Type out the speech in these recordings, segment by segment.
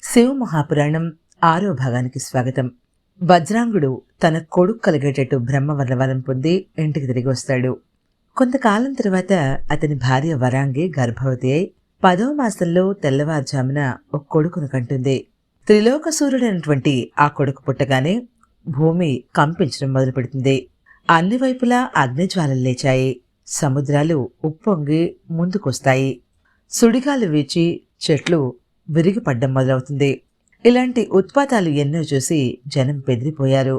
శివ మహాపురాణం 6వ భాగానికి స్వాగతం. వజ్రాంగుడు తన కొడుకు కలిగేటట్టు బ్రహ్మ వల్ల వరం పొంది ఇంటికి తిరిగి వస్తాడు. కొంతకాలం తర్వాత అతని భార్య వరాంగి గర్భవతి అయి 10వ మాసంలో తెల్లవారుజామున ఒక కొడుకును కంటుంది. త్రిలోకసూరుడైనటువంటి ఆ కొడుకు పుట్టగానే భూమి కంపించడం మొదలుపెడుతుంది. అన్ని వైపులా అగ్నిజ్వాలలు లేచాయి. సముద్రాలు ఉప్పొంగి ముందుకొస్తాయి. సుడిగాలు వీచి చెట్లు విరిగిపడ్డం మొదలవుతుంది. ఇలాంటి ఉత్పాతాలు ఎన్నో చూసి జనం బెదిరిపోయారు.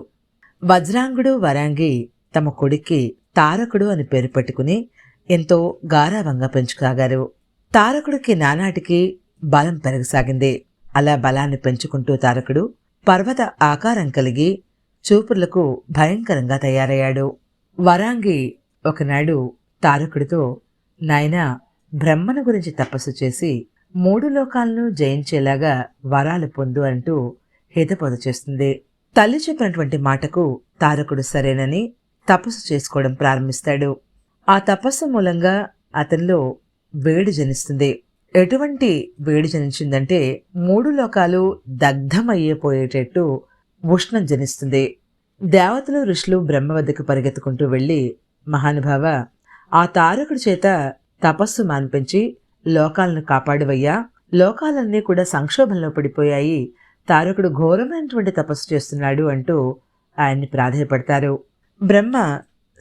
వజ్రాంగుడు వరాంగి తమ కొడుక్కి తారకుడు అని పేరు పెట్టుకుని ఎంతో గారావంగా పెంచుకాగారు. తారకుడికి నానాటికి బలం పెరగసాగింది. అలా బలాన్ని పెంచుకుంటూ తారకుడు పర్వత ఆకారం కలిగి చూపులకు భయంకరంగా తయారయ్యాడు. వరాంగి ఒకనాడు తారకుడితో, నాయనా, బ్రహ్మను గురించి తపస్సు చేసి 3 లోకాలను జయించేలాగా వరాలు పొందు అంటూ హితబోధ చేస్తుంది. తల్లి చెప్పినటువంటి మాటకు తారకుడు సరేనని తపస్సు చేసుకోవడం ప్రారంభిస్తాడు. ఆ తపస్సు మూలంగా అతనిలో వేడి జనిస్తుంది. ఎటువంటి వేడి జనించిందంటే 3 లోకాలు దగ్ధమయ్యేపోయేటట్టు ఉష్ణం జనిస్తుంది. దేవతలు ఋషులు బ్రహ్మ వద్దకు పరిగెత్తుకుంటూ వెళ్ళి, మహానుభావ, ఆ తారకుడి చేత తపస్సు మాన్పించి లోకాలను కాపాడువయ్యా, లోకాలన్నీ కూడా సంక్షోభంలో పడిపోయాయి, తారకుడు ఘోరమైనటువంటి తపస్సు చేస్తున్నాడు అంటూ ఆయన్ని ప్రాధేయపడతారు. బ్రహ్మ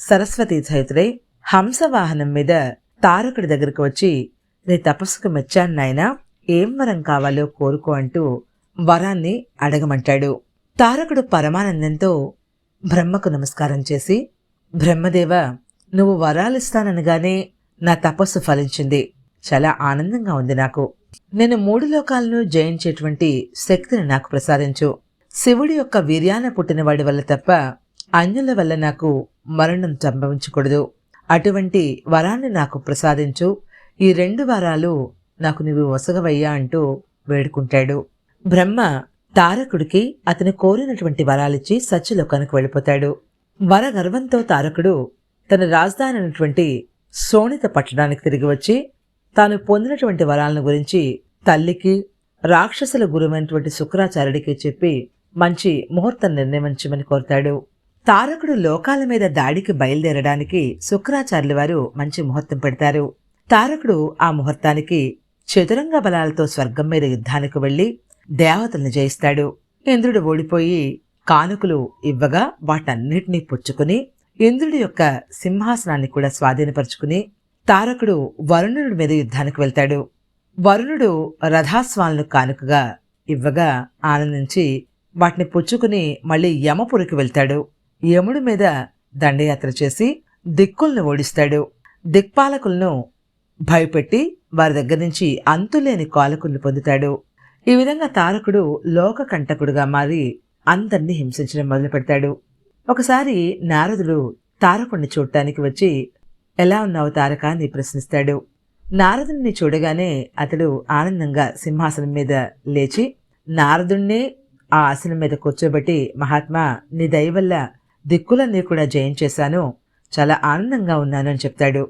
సరస్వతీ సహితుడై హంసవాహనం మీద తారకుడి దగ్గరకు వచ్చి, నీ తపస్సుకు మెచ్చాను నాయనా, ఏం వరం కావాలో కోరుకో అంటూ వరాన్ని అడగమంటాడు. తారకుడు పరమానందంతో బ్రహ్మకు నమస్కారం చేసి, బ్రహ్మదేవ, నువ్వు వరాలిస్తాననగానే నా తపస్సు ఫలించింది. చాలా ఆనందంగా ఉంది నాకు. నేను 3 లోకాలను జయించేటువంటి శక్తిని నాకు ప్రసాదించు. శివుడి యొక్క వీర్యాన పుట్టినవాడి వల్ల తప్ప అన్యుల వల్ల నాకు మరణం సంభవించకూడదు. అటువంటి వరాన్ని నాకు ప్రసాదించు. ఈ 2 వరాలు నాకు నువ్వు వసగవయ్యా అంటూ వేడుకుంటాడు. బ్రహ్మ తారకుడికి అతను కోరినటువంటి వరాలిచ్చి సత్యలోకానికి వెళ్ళిపోతాడు. వరగర్వంతో తారకుడు తన రాజధాని అయినటువంటి శోణిత పట్టణానికి తిరిగి వచ్చి తాను పొందినటువంటి వరాలను గురించి తల్లికి, రాక్షసుల గురువైనటువంటి శుక్రాచార్యుడికి చెప్పి మంచి ముహూర్తం నిర్ణయించమని కోరతాడు. తారకుడు లోకాల మీద దాడికి బయలుదేరడానికి శుక్రాచార్యుల వారు మంచి ముహూర్తం పెడతారు. తారకుడు ఆ ముహూర్తానికి చతురంగ బలాలతో స్వర్గం మీద యుద్ధానికి వెళ్లి దేవతల్ని జయిస్తాడు. ఇంద్రుడు ఓడిపోయి కానుకలు ఇవ్వగా వాటన్నిటినీ పుచ్చుకుని ఇంద్రుడి యొక్క సింహాసనాన్ని కూడా స్వాధీనపరుచుకుని తారకుడు వరుణుడి మీద యుద్ధానికి వెళ్తాడు. వరుణుడు రథాస్వాలను కానుకగా ఇవ్వగా ఆనందించి వాటిని పుచ్చుకుని మళ్లీ యమపురికి వెళ్తాడు. యముడి మీద దండయాత్ర చేసి దిక్కులను ఓడిస్తాడు. దిక్పాలకులను భయపెట్టి వారి దగ్గర నుంచి అంతులేని కాలకులను పొందుతాడు. ఈ విధంగా తారకుడు లోకకంటకుడుగా మారి అందర్నీ హింసించడం మొదలు పెడతాడు. ఒకసారి నారదుడు తారకుడిని చూడటానికి వచ్చి, ఎలా ఉన్నావు తారక అని ప్రశ్నిస్తాడు. నారదుడిని చూడగానే అతడు ఆనందంగా సింహాసనం మీద లేచి నారదుణ్ణే ఆ ఆసనం మీద కూర్చోబెట్టి, మహాత్మా, నీ దయ వల్ల దిక్కులన్నీ కూడా జయించేశాను, చాలా ఆనందంగా ఉన్నాను అని చెప్తాడు.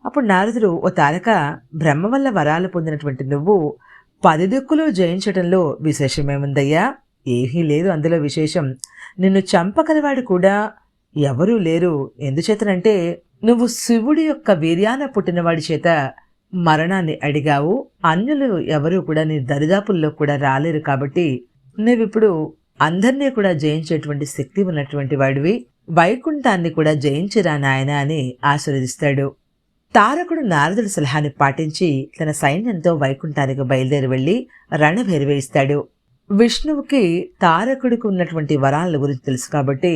అప్పుడు నారదుడు, ఓ తారక, బ్రహ్మ వల్ల వరాలు పొందినటువంటి నువ్వు 10 దిక్కులు జయించటంలో విశేషమేముందయ్యా? ఏమీ లేదు అందులో విశేషం. నిన్ను చంపగలవాడు కూడా ఎవరూ లేరు. ఎందుచేతనంటే నువ్వు శివుడి యొక్క వీర్యాన పుట్టినవాడి చేత మరణాన్ని అడిగావు. అన్యులు ఎవరూ కూడా నీ దరిదాపుల్లో కూడా రాలేరు. కాబట్టి నువ్విప్పుడు అందర్నీ కూడా జయించేటువంటి శక్తి ఉన్నటువంటి వాడివి. వైకుంఠాన్ని కూడా జయించిరా నాయన అని ఆశీర్వదిస్తాడు. తారకుడు నారదుడి సలహాని పాటించి తన సైన్యంతో వైకుంఠానికి బయలుదేరి వెళ్లి రణభేరి వేయిస్తాడు. విష్ణువుకి తారకుడికి ఉన్నటువంటి వరాల గురించి తెలుసు కాబట్టి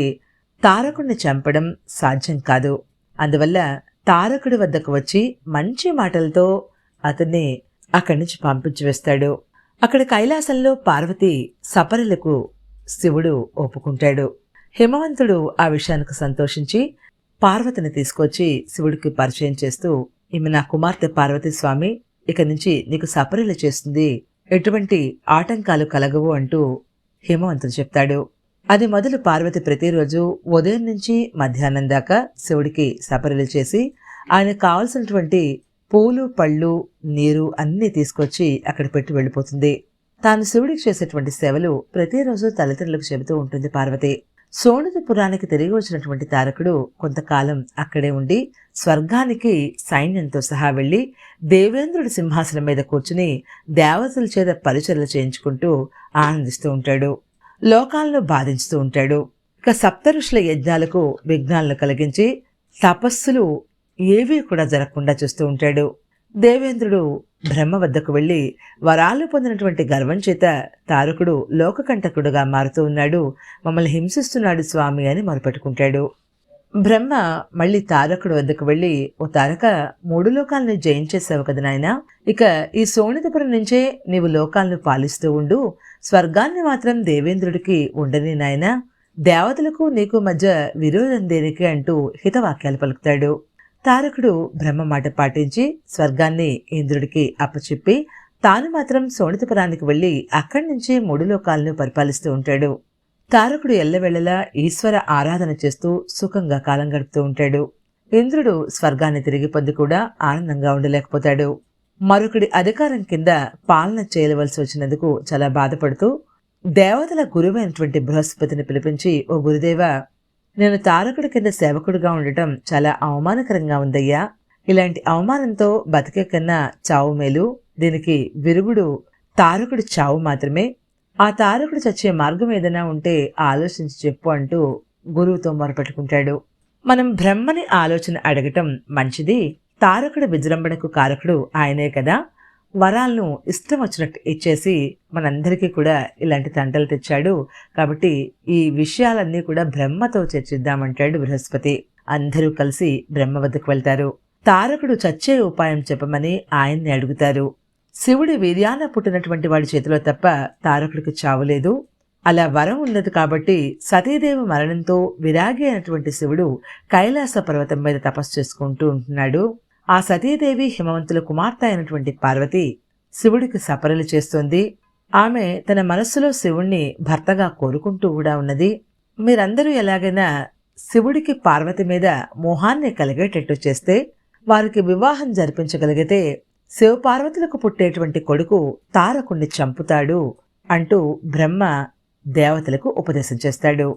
తారకుడిని చంపడం సాధ్యం కాదు. అందువల్ల తారకుడి వద్దకు వచ్చి మంచి మాటలతో అతన్ని అక్కడి నుంచి పంపించి వేస్తాడు. అక్కడ కైలాసంలో పార్వతి సపరులకు శివుడు ఒప్పుకుంటాడు. హిమవంతుడు ఆ విషయానికి సంతోషించి పార్వతిని తీసుకొచ్చి శివుడికి పరిచయం చేస్తూ, ఈమె నా కుమార్తె పార్వతి స్వామి, ఇక నుంచి నీకు సపర్యలు చేస్తుంది, ఎటువంటి ఆటంకాలు కలగవు అంటూ హిమవంతుడు చెప్తాడు. అది మొదలు పార్వతి ప్రతిరోజు ఉదయం నుంచి మధ్యాహ్నం దాకా శివుడికి సపర్యలు చేసి ఆయనకు కావలసినటువంటి పూలు, పళ్ళు, నీరు అన్నీ తీసుకొచ్చి అక్కడ పెట్టి వెళ్ళిపోతుంది. తాను శివుడికి చేసేటువంటి సేవలు ప్రతిరోజు తల్లిదండ్రులకు చెబుతూ ఉంటుంది పార్వతి. సోనితపురానికి తిరిగి వచ్చినటువంటి తారకుడు కొంతకాలం అక్కడే ఉండి స్వర్గానికి సైన్యంతో సహా వెళ్లి దేవేంద్రుడి సింహాసనం మీద కూర్చుని దేవతల చేత పరిచర్లు చేయించుకుంటూ ఆనందిస్తూ ఉంటాడు. లోకాలను బాధించుతూ ఉంటాడు. ఇక సప్తఋషుల యజ్ఞాలకు విఘ్నాలను కలిగించి తపస్సులు ఏవీ కూడా జరగకుండా చూస్తూ ఉంటాడు. దేవేంద్రుడు బ్రహ్మ వద్దకు వెళ్లి వరాలు పొందినటువంటి గర్వం చేత తారకుడు లోకకంటకుడుగా మారుతూ ఉన్నాడు, మమ్మల్ని హింసిస్తున్నాడు స్వామి అని మొరపెట్టుకుంటాడు. బ్రహ్మ మళ్ళీ తారకుడు వద్దకు వెళ్లి, ఓ తారక, 3 లోకాలను జయించేసావు కదా నాయనా, ఇక ఈ సోనితపురం నుంచే నీవు లోకాలను పాలిస్తూ ఉండు, స్వర్గాన్ని మాత్రం దేవేంద్రుడికి ఉండని నాయనా, దేవతలకు నీకు మధ్య విరోధం దేనికి అంటూ హితవాక్యాలు పలుకుతాడు. తారకుడు బ్రహ్మ మాట పాటించి స్వర్గాన్ని ఇంద్రుడికి అప్పచెప్పి తాను మాత్రం సోనితపురానికి వెళ్లి అక్కడి నుంచి 3 లోకాలను పరిపాలిస్తూ ఉంటాడు. తారకుడు ఎల్లవెళ్లలా ఈశ్వర ఆరాధన చేస్తూ సుఖంగా కాలం గడుపుతూ ఉంటాడు. ఇంద్రుడు స్వర్గాన్ని తిరిగి పొంది కూడా ఆనందంగా ఉండలేకపోతాడు. మరొకడి అధికారం కింద పాలన చేయవలసి వచ్చినందుకు చాలా బాధపడుతూ దేవతల గురువైనటువంటి బృహస్పతిని పిలిపించి, ఓ గురుదేవా, నేను తారకుడి కింద సేవకుడిగా ఉండటం చాలా అవమానకరంగా ఉందయ్యా. ఇలాంటి అవమానంతో బతికే కన్నా చావు మేలు. దీనికి విరుగుడు తారకుడి చావు మాత్రమే. ఆ తారకుడు చచ్చే మార్గం ఏదైనా ఉంటే ఆలోచించి చెప్పు అంటూ గురువుతో మొరపెట్టుకుంటాడు. మనం బ్రహ్మని ఆలోచన అడగటం మంచిది. తారకుడి విజృంభణకు కారకుడు ఆయనే కదా. వరాలను ఇష్టం వచ్చినట్టు ఇచ్చేసి మనందరికీ కూడా ఇలాంటి తంటలు తెచ్చాడు. కాబట్టి ఈ విషయాలన్నీ కూడా బ్రహ్మతో చర్చిద్దామంటాడు బృహస్పతి. అందరూ కలిసి బ్రహ్మ వద్దకు వెళ్తారు. తారకుడు చచ్చే ఉపాయం చెప్పమని ఆయన్ని అడుగుతారు. శివుడి వీర్యాన పుట్టినటువంటి వాడి చేతిలో తప్ప తారకుడికి చావులేదు. అలా వరం ఉన్నది కాబట్టి సతీదేవి మరణంతో విరాగి అయినటువంటి శివుడు కైలాస పర్వతం మీద తపస్సు చేసుకుంటూ ఉంటున్నాడు. ఆ సతీదేవి హిమవంతుల కుమార్తె అయినటువంటి పార్వతి శివుడికి సపరలు చేస్తోంది. ఆమె తన మనస్సులో శివుణ్ణి భర్తగా కోరుకుంటూ కూడా ఉన్నది. మీరందరూ ఎలాగైనా శివుడికి పార్వతి మీద మోహాన్ని కలిగేటట్టు చేస్తే, వారికి వివాహం జరిపించగలిగితే శివపార్వతులకు పుట్టేటువంటి కొడుకు తారకుణ్ణి చంపుతాడు అంటూ బ్రహ్మ దేవతలకు ఉపదేశం చేస్తాడు.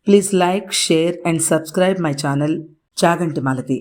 Please like, share and subscribe my channel Chaganti Malathi.